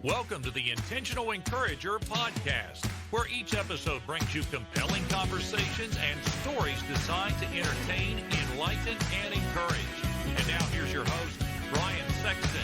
Welcome to the Intentional Encourager podcast, where each episode brings you compelling conversations and stories designed to entertain, enlighten, and encourage. And now here's your host, Brian Sexton.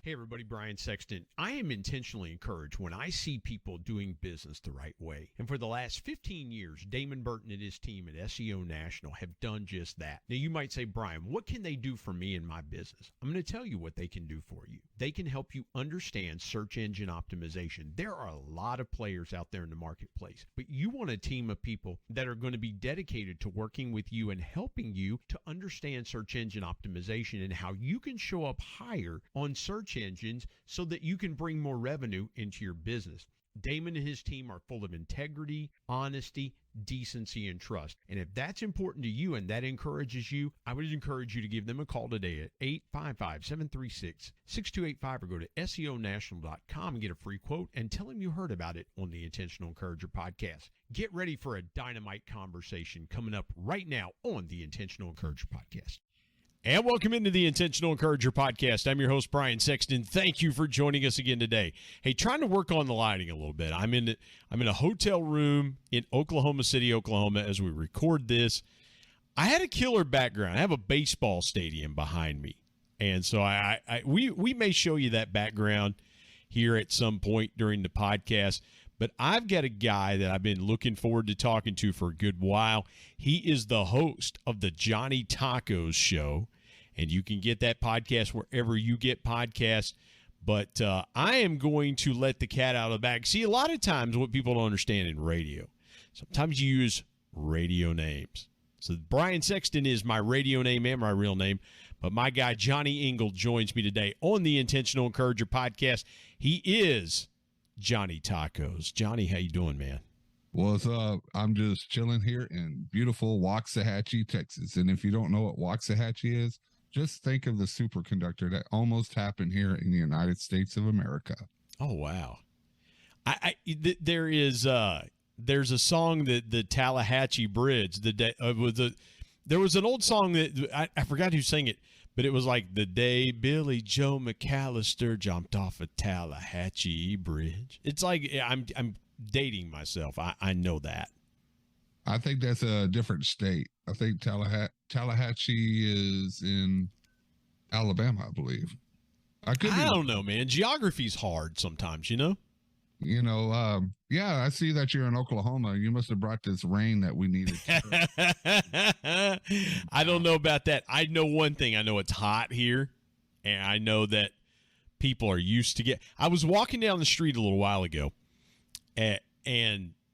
Hey everybody, Brian Sexton. I am intentionally encouraged when I see people doing business the right way. And for the last 15 years, Damon Burton and his team at SEO National have done just that. Now you might say, Brian, what can they do for me in my business? I'm going to tell you what they can do for you. They can help you understand search engine optimization. There are a lot of players out there in the marketplace, but you want a team of people that are going to be dedicated to working with you and helping you to understand search engine optimization and how you can show up higher on search engines so that you can bring more revenue into your business. Damon and his team are full of integrity, honesty, decency, and trust. And if that's important to you and that encourages you, I would encourage you to give them a call today at 855-736-6285 or go to SEOnational.com and get a free quote and tell them you heard about it on the Intentional Encourager podcast. Get ready for a dynamite conversation coming up right now on the Intentional Encourager podcast. And welcome into the Intentional Encourager podcast. I'm your host, Brian Sexton. Thank you for joining us again today. Hey, trying to work on the lighting a little bit. I'm in a hotel room in Oklahoma City, Oklahoma, as we record this. I had a killer background. I have a baseball stadium behind me, and so we may show you that background here at some point during the podcast. But I've got a guy that I've been looking forward to talking to for a good while. He is the host of the Johnny Tacos Show, and you can get that podcast wherever you get podcasts. But I am going to let the cat out of the bag. See, a lot of times what people don't understand in radio, sometimes you use radio names. So Brian Sexton is my radio name and my real name. But my guy, Johnny Engle, joins me today on the Intentional Encourager podcast. He is Johnny Tacos. Johnny, how you doing, man? What's up? I'm just chilling here in beautiful Waxahachie, Texas. And if you don't know what Waxahachie is, just think of the superconductor that almost happened here in the United States of America. Oh, wow. There's a song that the Tallahatchie Bridge, there was an old song that I forgot who sang it, but it was like the day Billy Joe McAllister jumped off a Tallahatchie Bridge. It's like I'm dating myself. I know that. I think that's a different state. I think Tallahatchie is in Alabama, I believe. I don't know, man. Geography's hard sometimes, you know? Yeah, I see that you're in Oklahoma. You must have brought this rain that we needed. I don't know about that. I know one thing. I know it's hot here, and I know that people are used to I was walking down the street a little while ago, and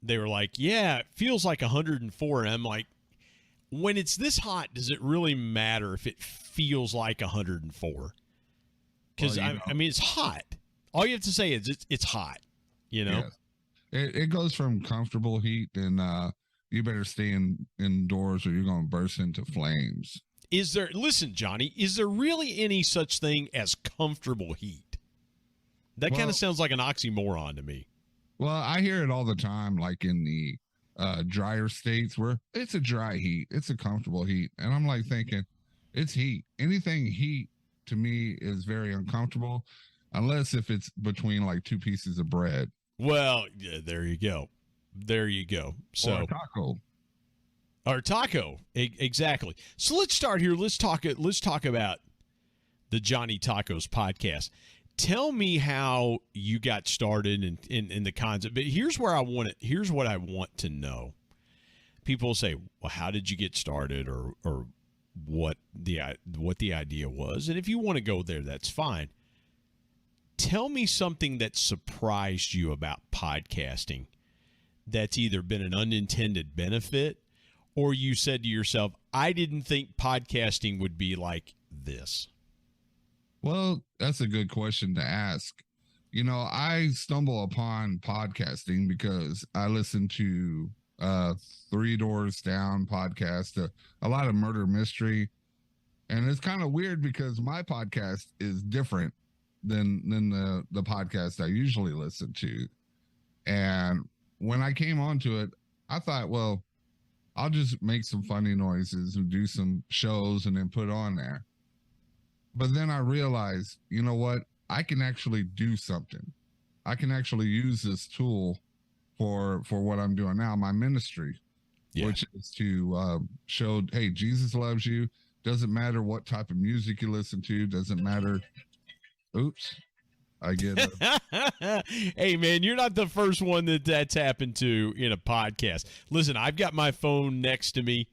they were like, yeah, it feels like 104. And I'm like, when it's this hot, does it really matter if it feels like 104? Because, I mean, it's hot. All you have to say is it's hot. You know, yes. It goes from comfortable heat, and you better stay indoors or you're going to burst into flames. Listen, Johnny, is there really any such thing as comfortable heat? That kind of sounds like an oxymoron to me. Well, I hear it all the time, like in the drier states where it's a dry heat, it's a comfortable heat. And I'm like thinking, it's heat. Anything heat to me is very uncomfortable, unless if it's between like two pieces of bread. Well, yeah, there you go. So or taco. Exactly. So let's start here. Let's talk about the Johnny Tacos podcast. Tell me how you got started in the concept. But here's what I want to know. People say, well, how did you get started, or what the idea was? And if you want to go there, that's fine. Tell me something that surprised you about podcasting that's either been an unintended benefit, or you said to yourself, I didn't think podcasting would be like this. Well, that's a good question to ask. I stumble upon podcasting because I listen to Three Doors Down podcast, a lot of murder mystery. And it's kind of weird because my podcast is different than the podcast I usually listen to. And when I came onto it, I thought, well, I'll just make some funny noises and do some shows and then put on there. But then I realized, you know what? I can actually do something. I can actually use this tool for what I'm doing now, my ministry, which is to show, hey, Jesus loves you. Doesn't matter what type of music you listen to. Doesn't matter. Oops. I get it. Hey, man, you're not the first one that's happened to in a podcast. Listen, I've got my phone next to me,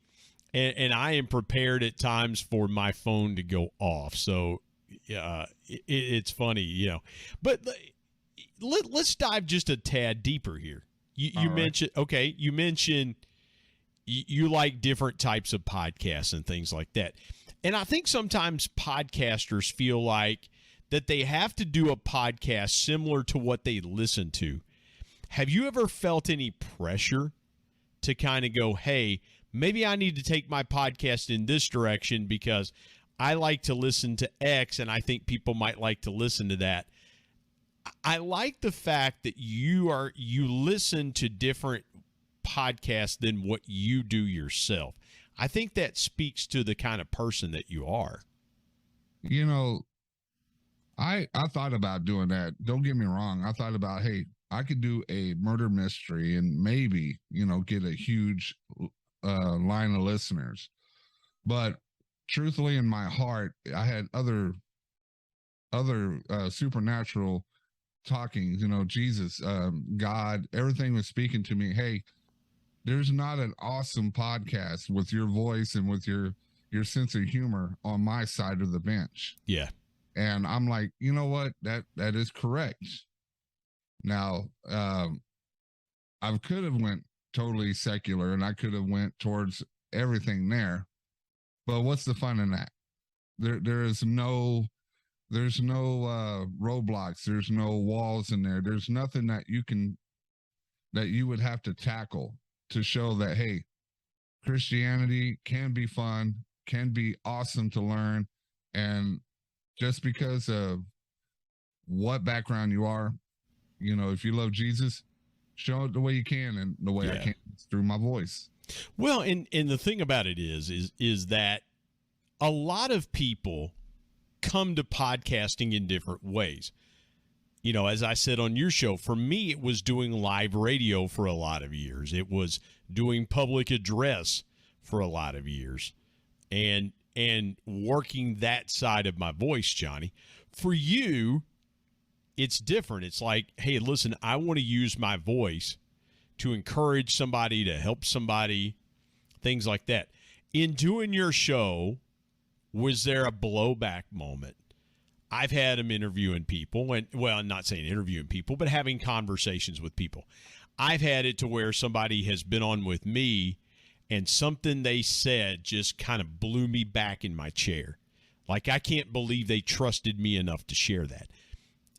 and I am prepared at times for my phone to go off. So it's funny, you know. But let's dive just a tad deeper here. You mentioned, okay, you mentioned you like different types of podcasts and things like that. And I think sometimes podcasters feel like that they have to do a podcast similar to what they listen to. Have you ever felt any pressure to kind of go, hey, maybe I need to take my podcast in this direction because I like to listen to X and I think people might like to listen to that? I like the fact that you listen to different podcasts than what you do yourself. I think that speaks to the kind of person that you are. You know, I thought about doing that. Don't get me wrong. I thought about, hey, I could do a murder mystery and maybe, you know, get a huge line of listeners. But truthfully, in my heart, I had other supernatural talkings, you know, Jesus, God, everything was speaking to me. Hey, there's not an awesome podcast with your voice and with your sense of humor on my side of the bench. Yeah. And I'm like, you know what? That is correct. Now, I could have went totally secular and I could have went towards everything there. But what's the fun in that? There's no roadblocks. There's no walls in there. There's nothing that you would have to tackle to show that, hey, Christianity can be fun, can be awesome to learn. And just because of what background you are, you know, if you love Jesus, show it the way you can, and the way I can is through my voice. Well, and the thing about it is that a lot of people come to podcasting in different ways. You know, as I said on your show, for me, it was doing live radio for a lot of years. It was doing public address for a lot of years, and working that side of my voice, Johnny. For you, it's different. It's like, hey, listen, I want to use my voice to encourage somebody, to help somebody, things like that. In doing your show, was there a blowback moment? I've had them interviewing people, and, well, I'm not saying interviewing people, but having conversations with people. I've had it to where somebody has been on with me and something they said just kind of blew me back in my chair. Like, I can't believe they trusted me enough to share that.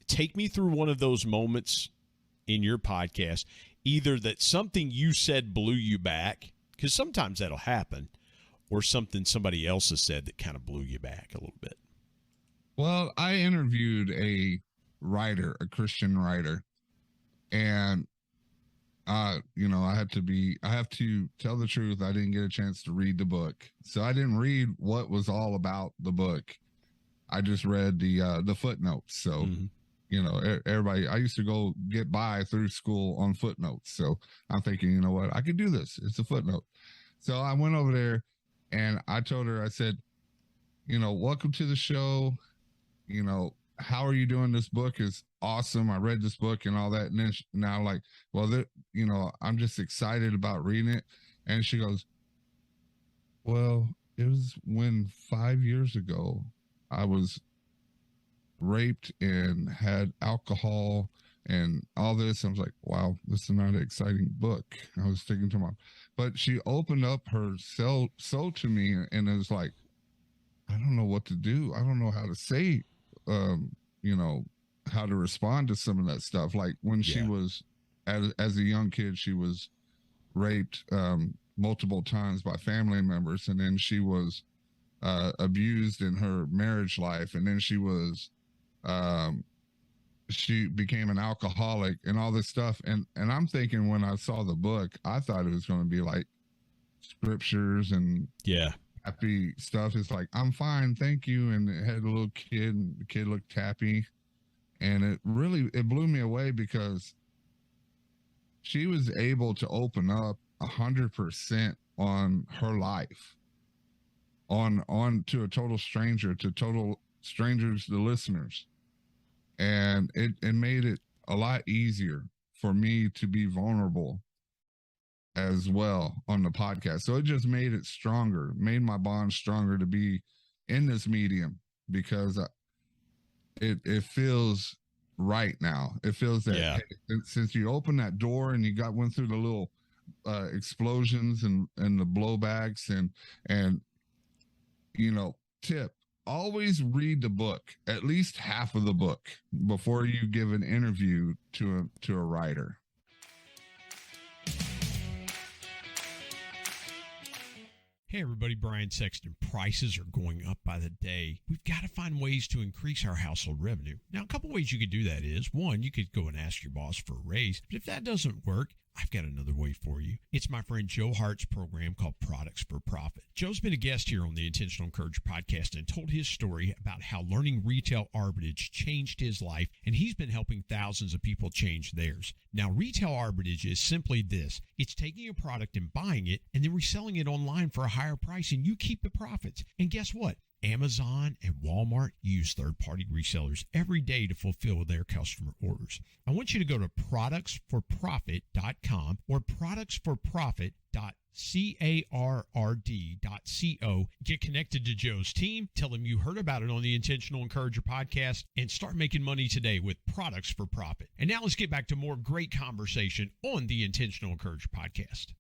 Take me through one of those moments in your podcast, either that something you said blew you back, because sometimes that'll happen, or something somebody else has said that kind of blew you back a little bit. Well, I interviewed a writer, a Christian writer, and you know, I have to tell the truth. I didn't get a chance to read the book. So I didn't read what was all about the book. I just read the footnotes. So, you know, everybody, I used to go get by through school on footnotes. So I'm thinking, you know what, I could do this. It's a footnote. So I went over there and I told her, I said, you know, welcome to the show. You know, how are you doing? This book is awesome. I read this book and all that. And then now, like, well, you know, I'm just excited about reading it. And she goes, well, it was when 5 years ago I was raped and had alcohol and all this. I was like, wow, this is not an exciting book. I was thinking to myself, but she opened up her soul to me, and it was like, I don't know what to do. I don't know how to say, you know, how to respond to some of that stuff. Like when she was, as a young kid, she was raped multiple times by family members, and then she was abused in her marriage life, and then she became an alcoholic and all this stuff. And I'm thinking, when I saw the book, I thought it was going to be like scriptures and happy stuff. It's like, I'm fine, thank you. And it had a little kid, and the kid looked happy. And it blew me away because she was able to open up 100% on her life, on to a total stranger, to total strangers, the listeners. And it made it a lot easier for me to be vulnerable as well on the podcast. So it just made it stronger, made my bond stronger to be in this medium, because it feels right now. It feels that hey, since you opened that door and you went through the little explosions and the blowbacks and tip, always read the book, at least half of the book, before you give an interview to a writer. Hey everybody, Brian Sexton. Prices are going up by the day. We've got to find ways to increase our household revenue. Now, a couple ways you could do that is, one, you could go and ask your boss for a raise. But if that doesn't work, I've got another way for you. It's my friend Joe Hart's program called Products for Profit. Joe's been a guest here on the Intentional Encourager podcast and told his story about how learning retail arbitrage changed his life, and he's been helping thousands of people change theirs. Now, retail arbitrage is simply this. It's taking a product and buying it and then reselling it online for a higher price, and you keep the profits. And guess what? Amazon and Walmart use third-party resellers every day to fulfill their customer orders. I want you to go to productsforprofit.com or productsforprofit.carrd.co. Get connected to Joe's team. Tell him you heard about it on the Intentional Encourager podcast and start making money today with Products for Profit. And now let's get back to more great conversation on the Intentional Encourager podcast.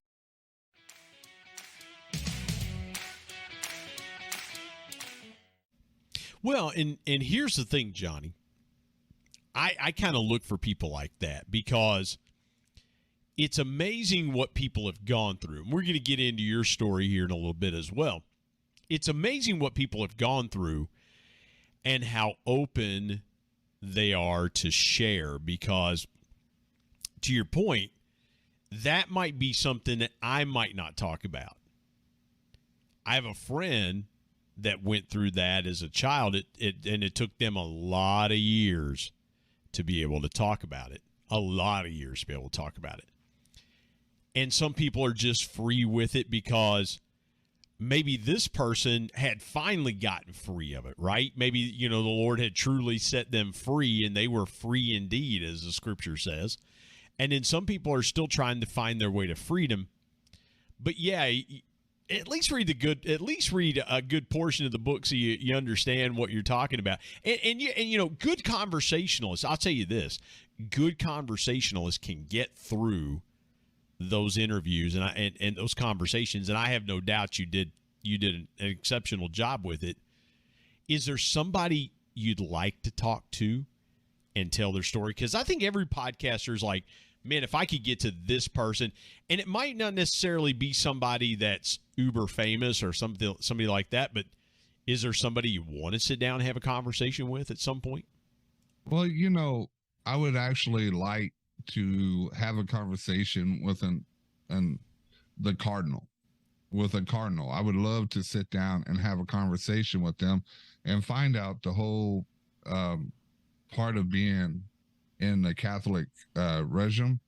Well, and here's the thing, Johnny. I kind of look for people like that because it's amazing what people have gone through. And we're going to get into your story here in a little bit as well. It's amazing what people have gone through and how open they are to share, because, to your point, that might be something that I might not talk about. I have a friend that went through that as a child, and it took them a lot of years to be able to talk about it. A lot of years to be able to talk about it. And some people are just free with it because maybe this person had finally gotten free of it, right? Maybe, the Lord had truly set them free, and they were free indeed, as the scripture says. And then some people are still trying to find their way to freedom. But yeah, at least read a good portion of the book so you understand what you're talking about. And good conversationalists, I'll tell you this, good conversationalists can get through those interviews and those conversations, and I have no doubt you did an exceptional job with it. Is there somebody you'd like to talk to and tell their story? Because I think every podcaster is like, man, if I could get to this person, and it might not necessarily be somebody that's uber famous or somebody like that, but is there somebody you want to sit down and have a conversation with at some point? Well, I would actually like to have a conversation with the Cardinal. With a Cardinal, I would love to sit down and have a conversation with them and find out the whole part of being in the Catholic regime,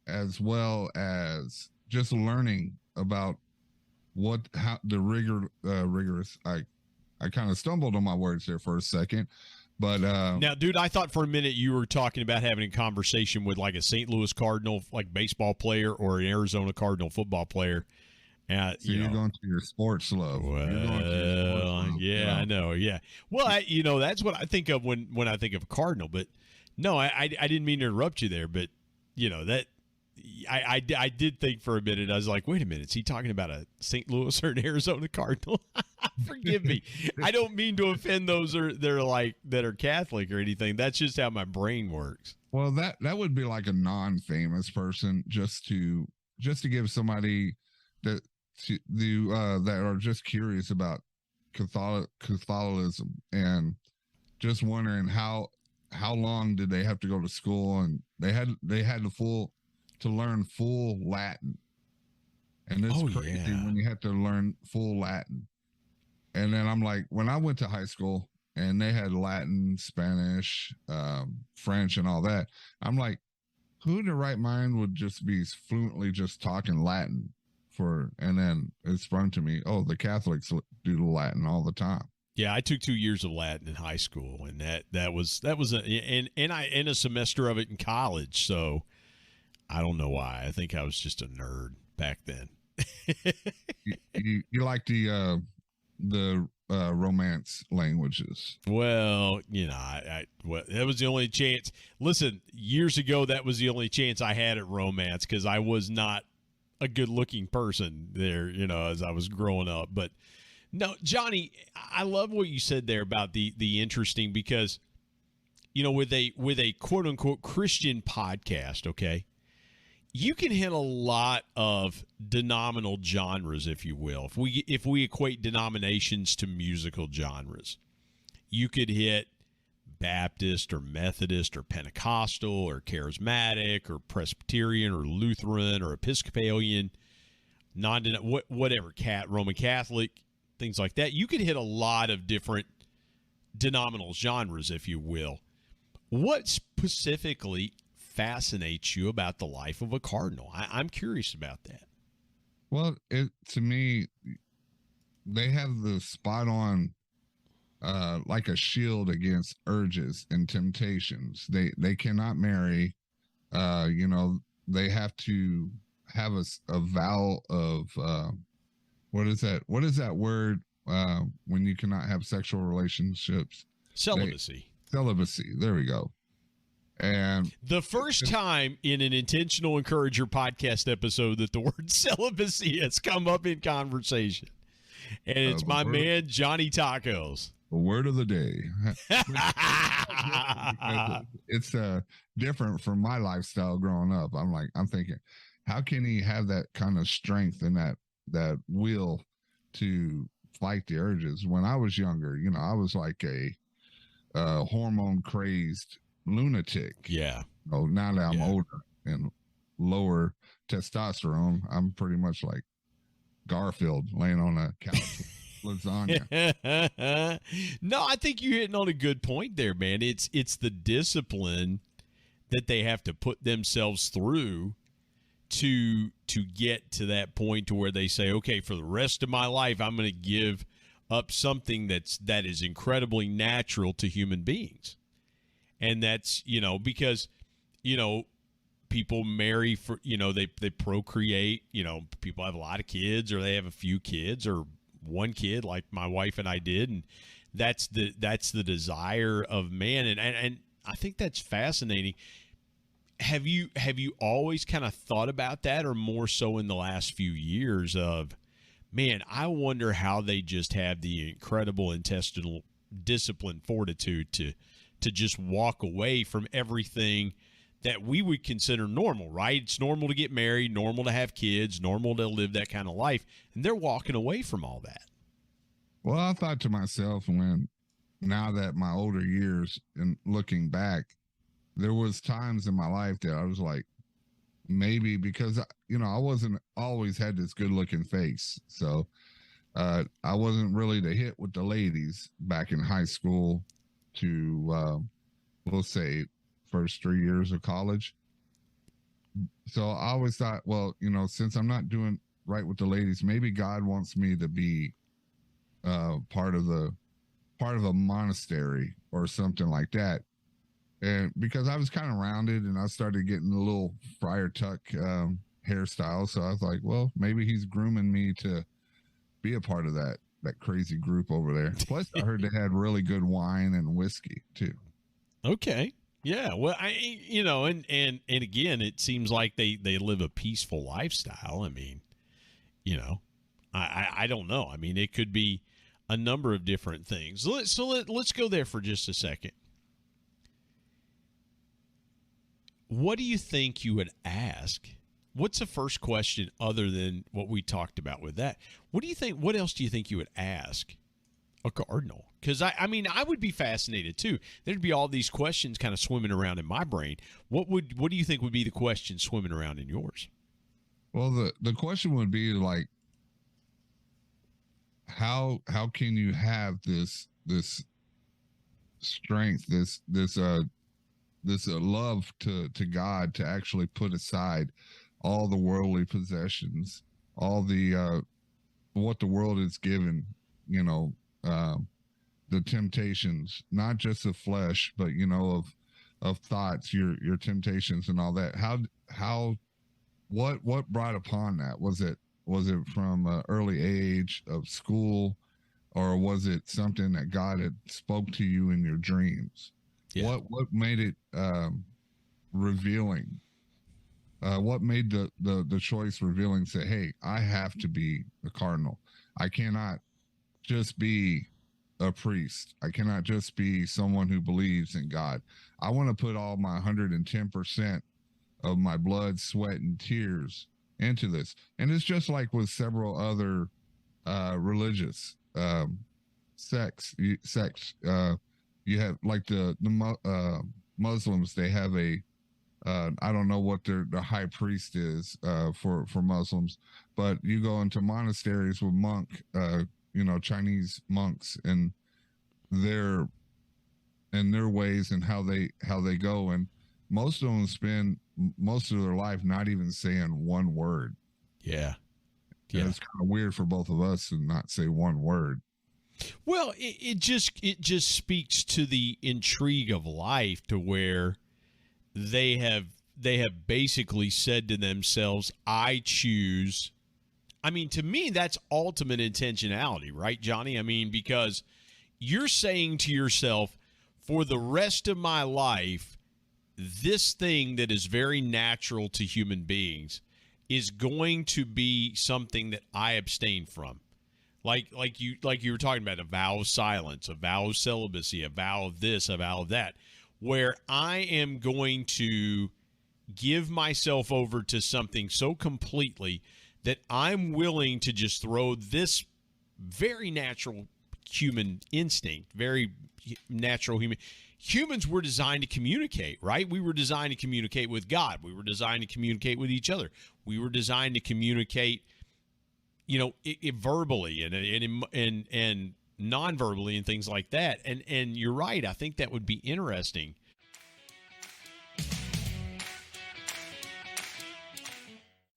as well as just learning about how the rigorous. I kind of stumbled on my words there for a second, but now, dude, I thought for a minute you were talking about having a conversation with like a St. Louis Cardinal like baseball player or an Arizona Cardinal football player. So you're going to your sports love. Well, yeah, I know. Yeah. Well, that's what I think of when I think of Cardinal. But no, I didn't mean to interrupt you there. But that I did think for a minute. I was like, wait a minute, is he talking about a St. Louis or an Arizona Cardinal? Forgive me. I don't mean to offend those that are Catholic or anything. That's just how my brain works. Well, that would be like a non-famous person, just to give somebody that are just curious about Catholicism and just wondering how long did they have to go to school, and they had to learn full Latin. And it's crazy when you have to learn full Latin. And then I'm like, when I went to high school and they had Latin, Spanish, French, and all that, I'm like, who in their right mind would just be fluently just talking Latin and then it sprung to me, oh, the Catholics do the Latin all the time. Yeah, I took 2 years of Latin in high school, and that was a semester of it in college. So I don't know why. I think I was just a nerd back then. you like the Romance languages? Well, that was the only chance. Listen, years ago, that was the only chance I had at Romance because I was not a good-looking person there, as I was growing up. But no, Johnny, I love what you said there about the interesting because, with a quote-unquote Christian podcast, okay, you can hit a lot of denominational genres, if you will. If we equate denominations to musical genres, you could hit Baptist or Methodist or Pentecostal or Charismatic or Presbyterian or Lutheran or Episcopalian, whatever, Roman Catholic, things like that. You could hit a lot of different denominational genres, if you will. What specifically fascinates you about the life of a cardinal? I'm curious about that. Well, to me, they have the spot on, like a shield against urges and temptations. They cannot marry. They have to have a vow of what is that? What is that word when you cannot have sexual relationships? Celibacy. Celibacy. There we go. And the first time in an Intentional Encourager podcast episode that the word celibacy has come up in conversation. And it's my man, Johnny Tacos. The word of the day. It's different from my lifestyle growing up. I'm thinking, how can he have that kind of strength and that will to fight the urges? When I was younger, I was like a hormone crazed lunatic. Yeah. Now that I'm older and lower testosterone, I'm pretty much like Garfield laying on a couch with lasagna. No, I think you're hitting on a good point there, man. It's the discipline that they have to put themselves through to get to that point to where they say, okay, for the rest of my life, I'm going to give up something that is incredibly natural to human beings. And that's, because, people marry for, they procreate, people have a lot of kids or they have a few kids or one kid like my wife and I did. And that's the desire of man. And I think that's fascinating. Have you always kind of thought about that, or more so in the last few years of, man, I wonder how they just have the incredible intestinal discipline, fortitude to just walk away from everything that we would consider normal, right? It's normal to get married, normal to have kids, normal to live that kind of life. And they're walking away from all that. Well, I thought to myself, now that my older years and looking back, there was times in my life that I was like, maybe because, I wasn't always had this good looking face. So I wasn't really the hit with the ladies back in high school to, we'll say, first 3 years of college. So I always thought, well, since I'm not doing right with the ladies, maybe God wants me to be part of a monastery or something like that. And because I was kind of rounded and I started getting a little Friar Tuck hairstyle. So I was like, well, maybe he's grooming me to be a part of that crazy group over there. Plus, I heard they had really good wine and whiskey too. Okay. Yeah. Well, and again, it seems like they live a peaceful lifestyle. I mean, I don't know. I mean, it could be a number of different things. Let's go there for just a second. What do you think you would ask? What's the first question other than what we talked about with that? What do you think? What else do you think you would ask a cardinal? Because I mean, I would be fascinated too. There'd be all these questions kind of swimming around in my brain. What do you think would be the question swimming around in yours? Well, the question would be like, how can you have this strength, this love to God, to actually put aside all the worldly possessions, all the what the world is given, you know, the temptations, not just of flesh, but of thoughts, your temptations and all that. What brought upon that? Was it from an early age of school, or was it something that God had spoke to you in your dreams? Yeah. What made it revealing? What made the choice revealing? Say, hey, I have to be a cardinal. I cannot just be a priest. I cannot just be someone who believes in God. I want to put all my 110% of my blood, sweat, and tears into this. And it's just like with several other religious sects. You have like the Muslims. They have a I don't know what the high priest is for Muslims, but you go into monasteries with Chinese monks, and their ways and how they go, and most of them spend most of their life not even saying one word. Yeah. And it's kind of weird for both of us to not say one word. Well, it just speaks to the intrigue of life, to where they have basically said to themselves, I choose. I mean, to me, that's ultimate intentionality, right, Johnny? I mean, because you're saying to yourself, for the rest of my life, this thing that is very natural to human beings is going to be something that I abstain from. Like you were talking about, a vow of silence, a vow of celibacy, a vow of this, a vow of that, where I am going to give myself over to something so completely that I'm willing to just throw this very natural human instinct, very natural humans were designed to communicate, right? We were designed to communicate with God. We were designed to communicate with each other. We were designed to communicate, verbally and non-verbally and things like that. And you're right. I think that would be interesting.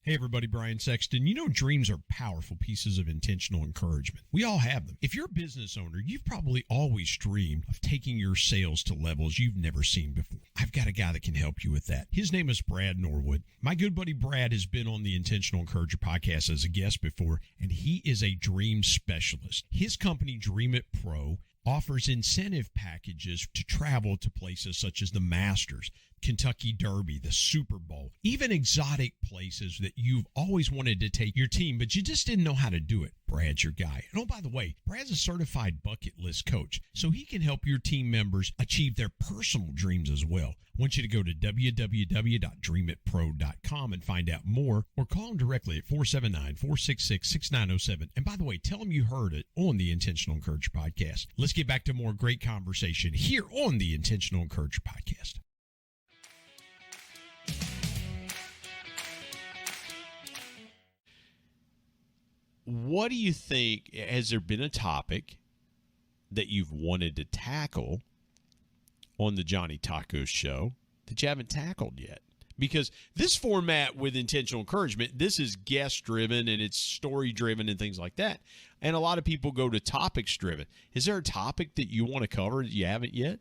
Hey everybody, Brian Sexton. You know, dreams are powerful pieces of intentional encouragement. We all have them. If you're a business owner, you've probably always dreamed of taking your sales to levels you've never seen before. I've got a guy that can help you with that. His name is Brad Norwood. My good buddy Brad has been on the Intentional Encourager podcast as a guest before, and he is a dream specialist. His company, Dream It Pro, offers incentive packages to travel to places such as the Masters, Kentucky Derby, the Super Bowl, even exotic places that you've always wanted to take your team, but you just didn't know how to do it. Brad's your guy. And oh, by the way, Brad's a certified bucket list coach, so he can help your team members achieve their personal dreams as well. I want you to go to www.dreamitpro.com and find out more, or call him directly at 479-466-6907. And by the way, tell him you heard it on the Intentional Encourager podcast. Let's get back to more great conversation here on the Intentional Encourager podcast. What do you think? Has there been a topic that you've wanted to tackle on the Johnny Tacos show that you haven't tackled yet? Because this format with intentional encouragement, this is guest driven and it's story driven and things like that. And a lot of people go to topics driven. Is there a topic that you want to cover that you haven't yet?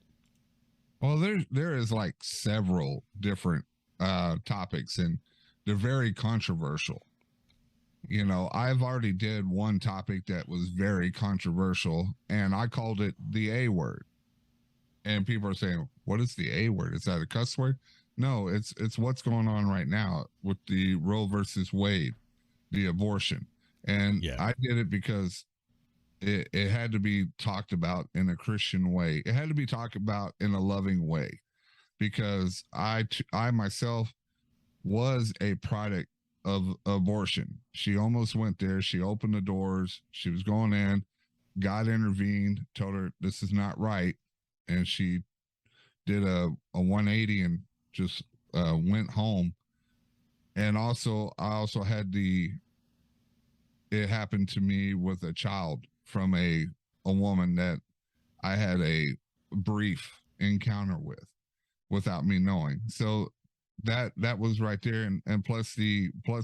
Well, there is like several different topics, and they're very controversial. You know, I've already did one topic that was very controversial, and I called it the A word. And people are saying, what is the A word? Is that a cuss word? No, it's what's going on right now with the Roe versus Wade, the abortion. And yeah. I did it because it had to be talked about in a Christian way. It had to be talked about in a loving way, because I myself was a product of abortion. She almost went there. She opened the doors. She was going in. God intervened, told her this is not right. And she did a 180 and just went home. and also I also had it happened to me with a child from a woman that I had a brief encounter with without me knowing. So that was right there, and plus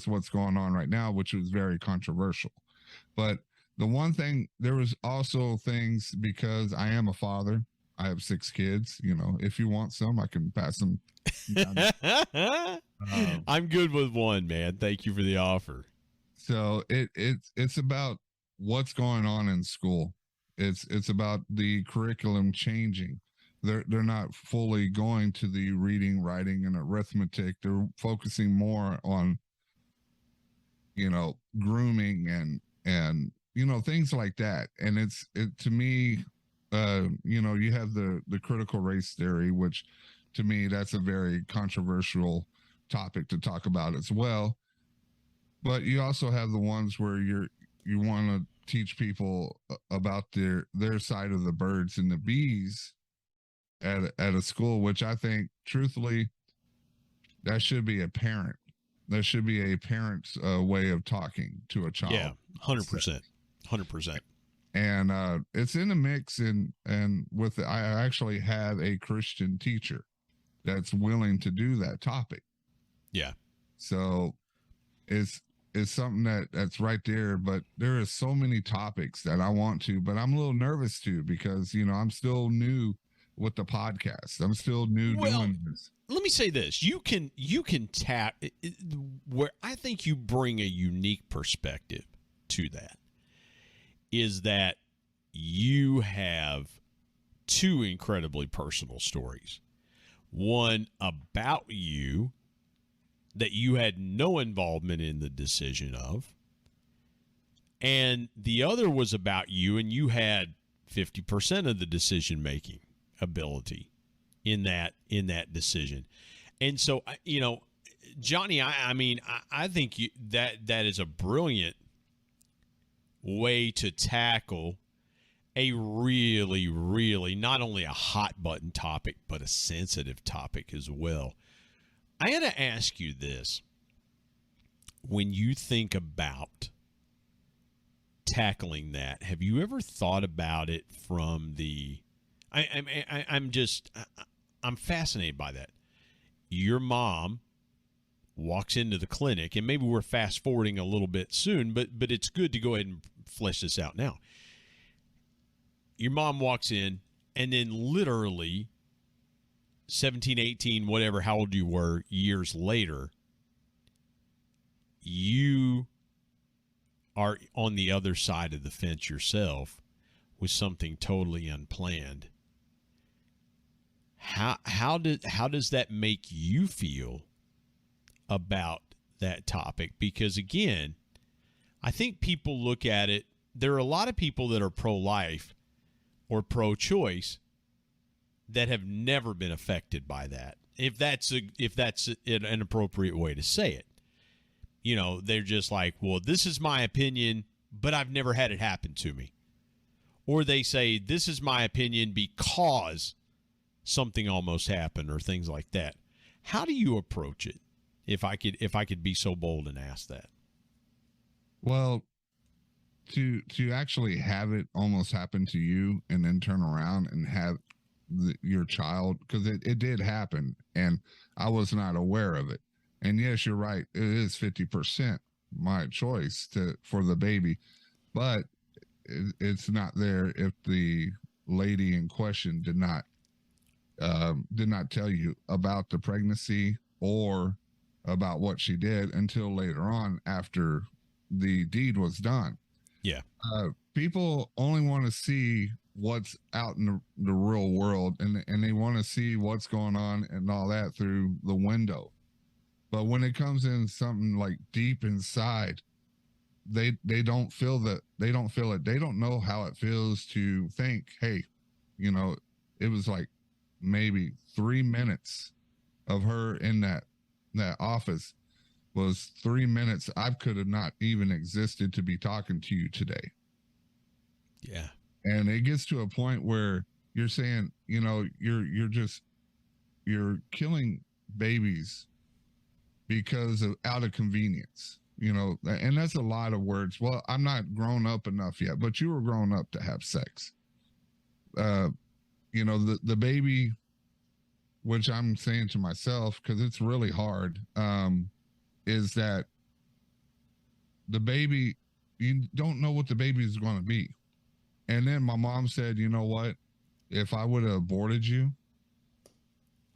what's going on right now, which was very controversial. But the one thing, there was also things, because I am a father. I have 6 kids. You know, if you want some, I can pass them down. I'm good with one, man. Thank you for the offer. So it's about what's going on in school. It's about the curriculum changing. They're not fully going to the reading, writing, and arithmetic. They're focusing more on, you know, grooming and you know, things like that. And it to me, you know, you have the critical race theory, which to me, that's a very controversial topic to talk about as well. But you also have the ones where you want to teach people about their side of the birds and the bees at a school, which I think, truthfully, that should be a parent. That should be a parent's way of talking to a child. Yeah, 100%, 100%. And it's in the mix, and with I actually have a Christian teacher that's willing to do that topic. Yeah. So it's something that's right there, but there are so many topics that I want to, but I'm a little nervous too, because, you know, I'm still new with the podcast. I'm still new doing this. Let me say this. You can tap where I think you bring a unique perspective to that is that you have 2 incredibly personal stories. One about you that you had no involvement in the decision of, and the other was about you, and you had 50% of the decision-making ability in that decision. And so, you know, Johnny, I mean, I think that is a brilliant way to tackle a really, really not only a hot button topic, but a sensitive topic as well. I got to ask you this. When you think about tackling that, have you ever thought about it from the I'm fascinated by that. Your mom walks into the clinic, and maybe we're fast forwarding a little bit soon, but it's good to go ahead and flesh this out now. Your mom walks in, and then literally 17, 18, whatever, how old you were, years later, you are on the other side of the fence yourself with something totally unplanned. How does that make you feel about that topic? Because again, I think people look at it. There are a lot of people that are pro-life or pro-choice that have never been affected by that. If that's an appropriate way to say it, you know, they're just like, well, this is my opinion, but I've never had it happen to me. Or they say, this is my opinion because something almost happened, or things like that. How do you approach it? If I could be so bold and ask that. Well, to actually have it almost happen to you and then turn around and have your child, because it did happen and I was not aware of it. And yes, you're right. It is 50% my choice for the baby, but it's not there if the lady in question did not tell you about the pregnancy or about what she did until later on after the deed was done. Yeah. People only want to see what's out in the real world, and they want to see what's going on and all that through the window. But when it comes in something like deep inside, they don't feel that. They don't feel it. They don't know how it feels to think, hey, you know, it was like maybe 3 minutes of her in that office was 3 minutes. I could have not even existed to be talking to you today. Yeah. And it gets to a point where you're saying, you know, you're killing babies because of out of convenience, and that's a lot of words. Well, I'm not grown up enough yet, but you were grown up to have sex. The baby, which I'm saying to myself, because it's really hard, is that the baby, you don't know what the baby is going to be. And then my mom said, you know what? If I would have aborted you,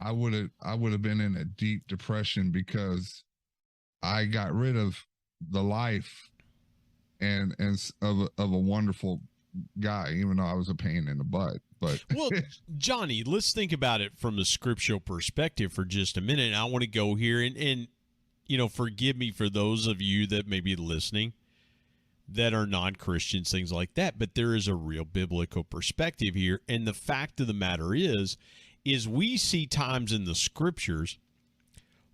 I would have been in a deep depression, because I got rid of the life and of a wonderful guy, even though I was a pain in the butt. But well, Johnny, let's think about it from a scriptural perspective for just a minute. I want to go here and forgive me for those of you that may be listening that are non-Christians, things like that, but there is a real biblical perspective here. And the fact of the matter is we see times in the scriptures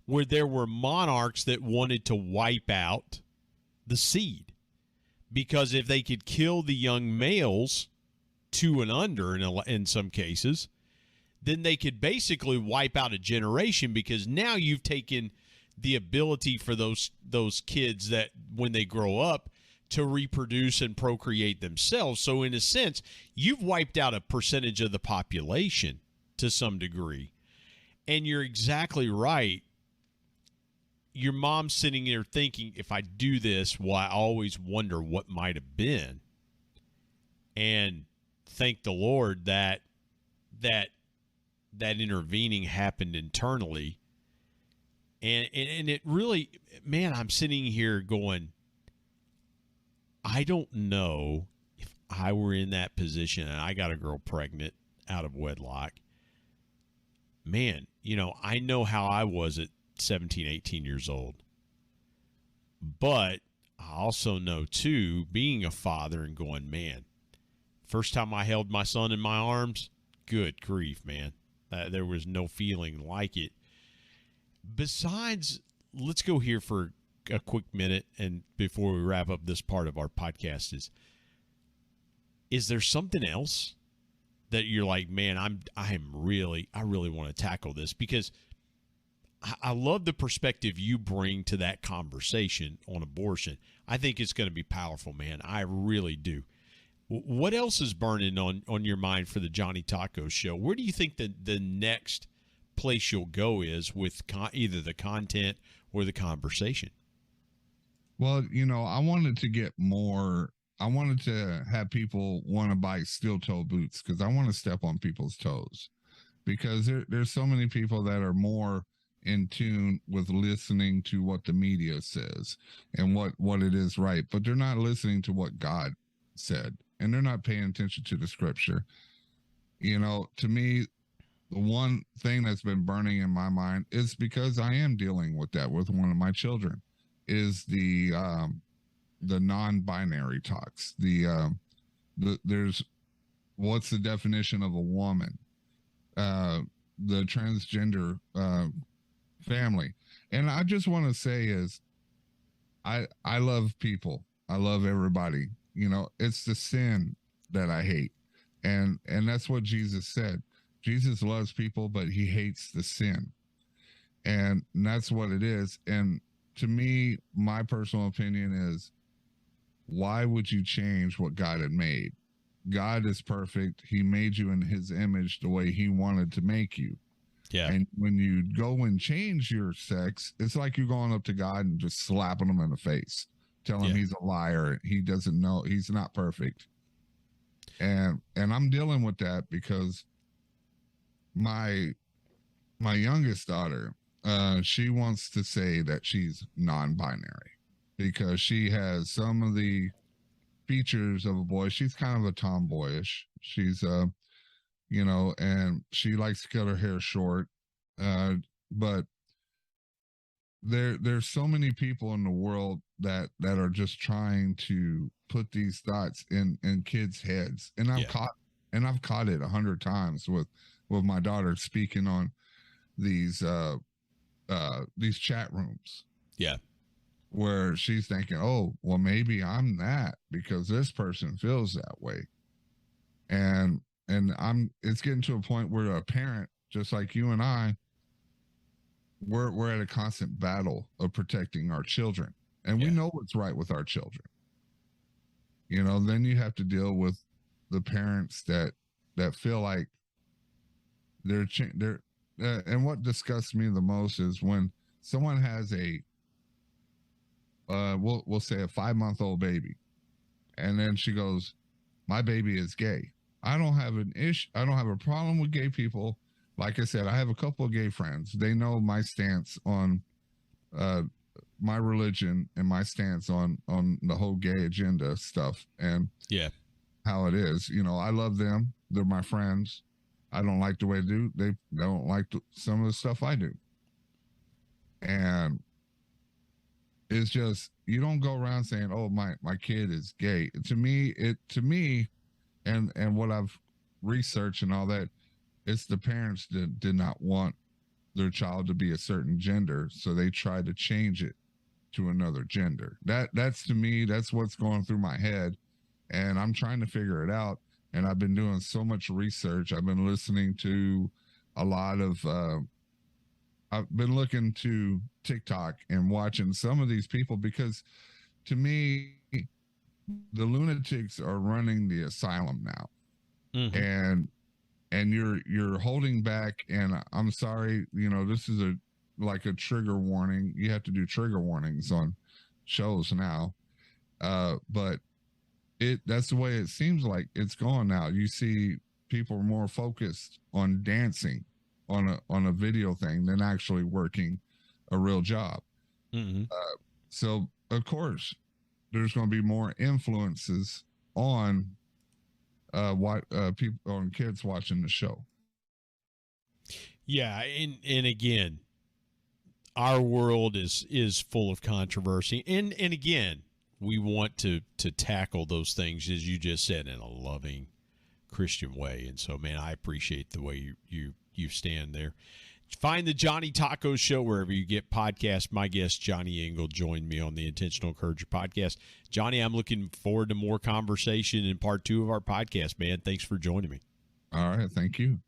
where there were monarchs that wanted to wipe out the seed, because if they could kill the young males 2 and under in some cases, then they could basically wipe out a generation, because now you've taken the ability for those kids that when they grow up to reproduce and procreate themselves. So in a sense, you've wiped out a percentage of the population to some degree. And you're exactly right. Your mom's sitting there thinking, if I do this, well, I always wonder what might have been. And thank the Lord that intervening happened internally. And it really, man, I'm sitting here going, I don't know if I were in that position and I got a girl pregnant out of wedlock. Man, I know how I was at 17, 18 years old. But I also know, too, being a father and going, man, first time I held my son in my arms, good grief, man. There was no feeling like it. Besides, let's go here for a quick minute, and before we wrap up this part of our podcast, is there something else that you're like, man, I really want to tackle this? Because I love the perspective you bring to that conversation on abortion. I think it's going to be powerful, man. I really do. What else is burning on your mind for the Johnny Taco Show? Where do you think the next place you'll go is with either the content or the conversation? Well, I wanted to get more. I wanted to have people want to buy steel toe boots, because I want to step on people's toes, because there's so many people that are more in tune with listening to what the media says and what it is right, but they're not listening to what God said, and they're not paying attention to the scripture. To me, the one thing that's been burning in my mind is, because I am dealing with that with one of my children, is the non-binary talks. There's what's the definition of a woman, the transgender family. And I just want to say is, I love people. I love everybody. It's the sin that I hate. And that's what Jesus said. Jesus loves people, but he hates the sin. And that's what it is. And to me, my personal opinion is, why would you change what God had made? God is perfect. He made you in his image the way he wanted to make you. Yeah. And when you go and change your sex, it's like you're going up to God and just slapping him in the face, telling him he's a liar. He doesn't know. He's not perfect. And I'm dealing with that because my youngest daughter, she wants to say that she's non-binary because she has some of the features of a boy. She's kind of a tomboyish. She's and she likes to cut her hair short. But there's so many people in the world that are just trying to put these thoughts in kids' heads. And I've caught it 100 times with my daughter speaking on these chat rooms. Yeah. Where she's thinking, oh, well, maybe I'm that because this person feels that way. And it's getting to a point where a parent, just like you and I, we're at a constant battle of protecting our children, and we know what's right with our children. You know, then you have to deal with the parents that feel like they're and what disgusts me the most is when someone has a we'll say a 5-month-old baby, and then she goes, my baby is gay. I don't have an issue. I don't have a problem with gay people. Like I said, I have a couple of gay friends. They know my stance on my religion and my stance on the whole gay agenda stuff and how it is. You know, I love them. They're my friends. I don't like the way they don't like some of the stuff I do. And it's just, you don't go around saying, oh, my kid is gay. To me, and what I've researched and all that, it's the parents that did not want their child to be a certain gender, so they tried to change it to another gender. That's to me, that's what's going through my head, and I'm trying to figure it out. And I've been doing so much research. I've been listening to a lot of I've been looking to TikTok and watching some of these people, because to me, the lunatics are running the asylum now. And you're holding back. And I'm sorry, you know, this is like a trigger warning. You have to do trigger warnings on shows now. But that's the way it seems like it's going now. You see people more focused on dancing on a video thing than actually working a real job. So of course there's going to be more influences on what people, on kids watching the show. Yeah, and again, our world is full of controversy, and again, we want to tackle those things, as you just said, in a loving Christian way. And so, man, I appreciate the way you stand there. Find the Johnny Taco Show wherever you get podcasts. My guest, Johnny Engle, joined me on the Intentional Encourager podcast. Johnny, I'm looking forward to more conversation in part 2 of our podcast, man. Thanks for joining me. All right. Thank you.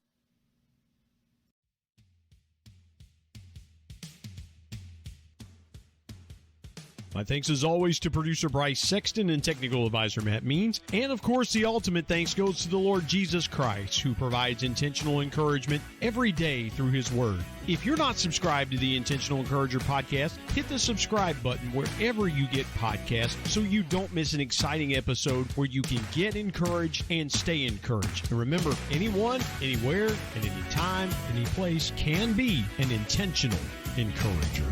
My thanks as always to producer Bryce Sexton and technical advisor Matt Means. And of course, the ultimate thanks goes to the Lord Jesus Christ, who provides intentional encouragement every day through his word. If you're not subscribed to the Intentional Encourager podcast, hit the subscribe button wherever you get podcasts so you don't miss an exciting episode where you can get encouraged and stay encouraged. And remember, anyone, anywhere, at any time, any place can be an intentional encourager.